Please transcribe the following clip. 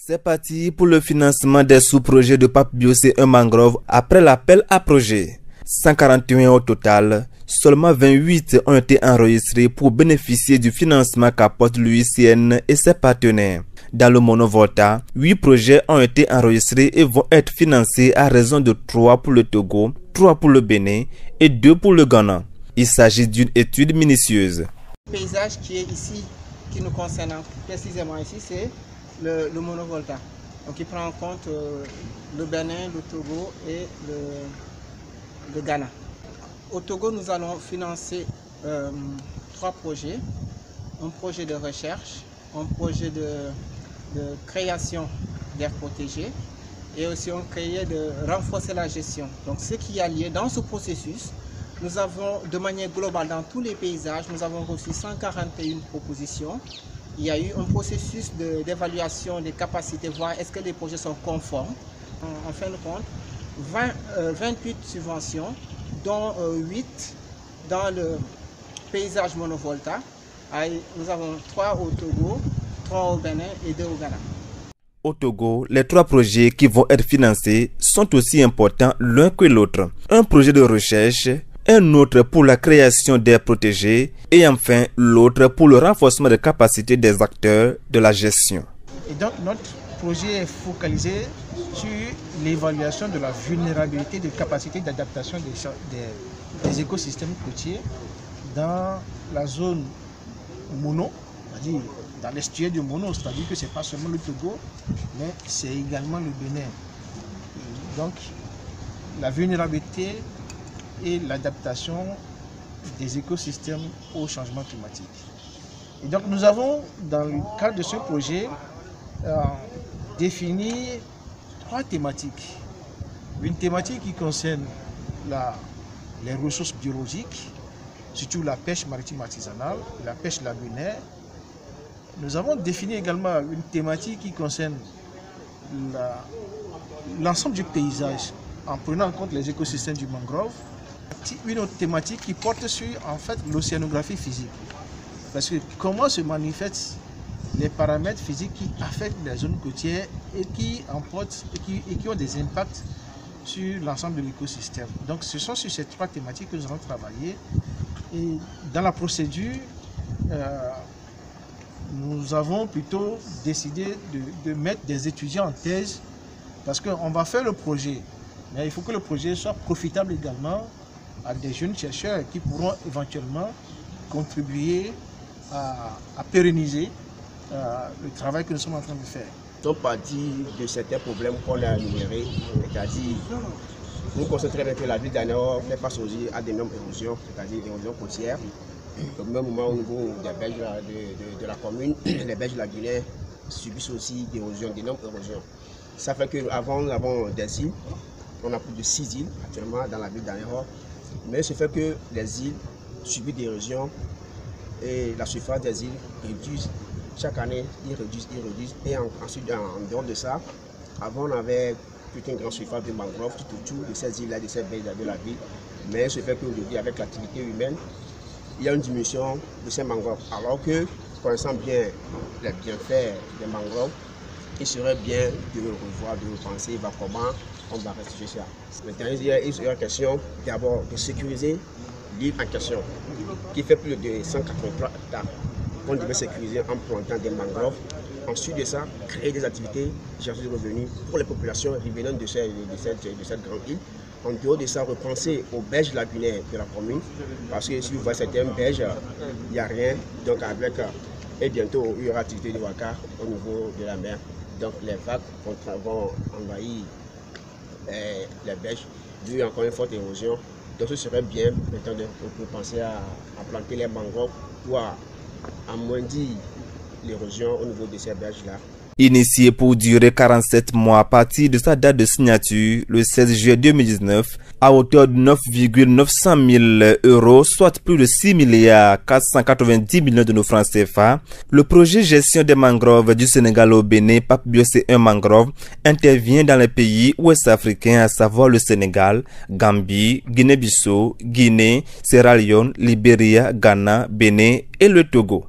C'est parti pour le financement des sous-projets de Pape Biosé 1 mangrove après l'appel à projet. 141 au total, seulement 28 ont été enregistrés pour bénéficier du financement qu'apporte l'UICN et ses partenaires. Dans le Monovolta, 8 projets ont été enregistrés et vont être financés à raison de 3 pour le Togo, 3 pour le Bénin et 2 pour le Ghana. Il s'agit d'une étude minutieuse. Le paysage qui est ici, qui nous concerne précisément ici, c'est le Monovolta. Donc il prend en compte le Bénin, le Togo et le Ghana. Au Togo, nous allons financer 3 projets. Un projet de recherche, un projet de création d'aires protégées et aussi un projet de renforcer la gestion. Donc ce qui a lié dans ce processus, nous avons de manière globale dans tous les paysages, nous avons reçu 141 propositions. Il y a eu un processus d'évaluation des capacités, voir est-ce que les projets sont conformes. En fin de compte, 28 subventions, dont 8 dans le paysage Monovolta. Nous avons 3 au Togo, 3 au Bénin et 2 au Ghana. Au Togo, les 3 projets qui vont être financés sont aussi importants l'un que l'autre. Un projet de recherche, un autre pour la création d'aires protégées et enfin l'autre pour le renforcement des capacités des acteurs de la gestion. Et donc notre projet est focalisé sur l'évaluation de la vulnérabilité des capacités d'adaptation des écosystèmes côtiers dans la zone mono, c'est-à-dire dans l'estuaire du Mono, c'est-à-dire que ce n'est pas seulement le Togo, mais c'est également le Bénin. Donc la vulnérabilité et l'adaptation des écosystèmes au changement climatique. Et donc nous avons, dans le cadre de ce projet, défini 3 thématiques. Une thématique qui concerne les ressources biologiques, surtout la pêche maritime artisanale, la pêche lagunaire. Nous avons défini également une thématique qui concerne l'ensemble du paysage, en prenant en compte les écosystèmes du mangrove. Une autre thématique qui porte sur en fait l'océanographie physique. Parce que comment se manifestent les paramètres physiques qui affectent les zones côtières et qui ont des impacts sur l'ensemble de l'écosystème. Donc ce sont sur ces 3 thématiques que nous allons travailler. Et dans la procédure, nous avons plutôt décidé de mettre des étudiants en thèse parce qu'on va faire le projet. Mais il faut que le projet soit profitable également à des jeunes chercheurs qui pourront éventuellement contribuer à pérenniser le travail que nous sommes en train de faire. Donc, partie de certains problèmes qu'on a énumérés, c'est-à-dire nous constatons bien que la ville d'Anéor fait face à d'énormes érosions, c'est-à-dire érosions côtières. Au même moment, au niveau des berges de la commune, les berges lagunaires subissent aussi d'énormes érosions. Ça fait qu'avant, nous avons des îles. On a plus de 6 îles actuellement dans la ville d'Anéor. Mais ce fait que les îles subissent des érosions et la surface des îles réduit. Chaque année, ils réduisent. Et ensuite, en dehors de ça, avant, on avait toute une grande surface de mangrove tout autour de ces îles-là, de ces berges de la ville. Mais ce fait qu'aujourd'hui, avec l'activité humaine, il y a une diminution de ces mangroves. Alors que, connaissant bien les bienfaits des mangroves, il serait bien de revoir, de repenser comment on va restituer ça. Maintenant, il y a question d'abord de sécuriser l'île en question, qui fait plus de 183 hectares. On devait sécuriser en plantant des mangroves. Ensuite de ça, créer des activités, chercher des revenus pour les populations revenant de cette grande île. En dehors de ça, repenser aux berges lagunaires de la commune, parce que si vous voyez certaines berges, il n'y a rien. Donc et bientôt, il y aura activité de waka au niveau de la mer. Donc les vagues vont envahir les berges, dû encore une forte érosion. Donc ce serait bien maintenant de penser à planter les mangroves pour amoindrir l'érosion au niveau de ces berges-là. Initié pour durer 47 mois à partir de sa date de signature, le 16 juillet 2019, à hauteur de 9,900 000 €, soit plus de 6 milliards 490 millions de nos francs CFA, le projet gestion des mangroves du Sénégal au Bénin, Pape Biosé 1 mangrove, intervient dans les pays ouest-africains, à savoir le Sénégal, Gambie, Guinée-Bissau, Guinée, Sierra Leone, Libéria, Ghana, Bénin et le Togo.